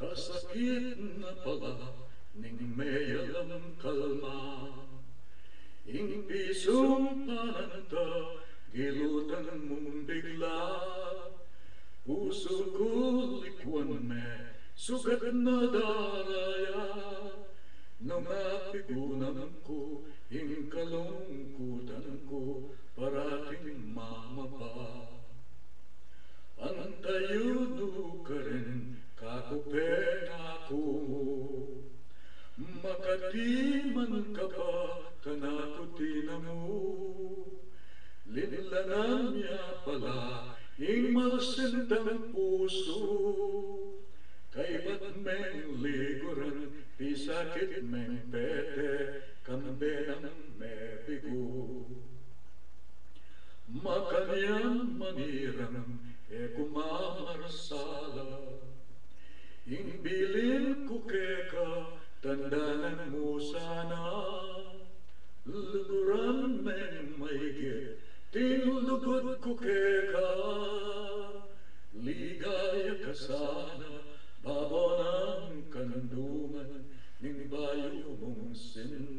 Kasakit na pala ning may alam kalma. Ing pisong pananta, gilutan mong bigla. Puso ko likwan me, sugat na daraya. Nang napigunan ko, ing kalungkutan ko, parating mamaba. Antayuno ka rin, kakupeng ako mo. Makatiman ka pa, kanakuti na mo. Linlanan niya pala, ing masintang puso. Kay ba't meng liguran, pisakit meng pete, kambenang mebigo. Makanyang manirang, kumamarsala. Ingbilin ko keka, tandaan mo sana. Luguran meng maigit, tinulugod ko keka. Ligaya ka sana, babaw ng kanunduman, ning bayo mong sin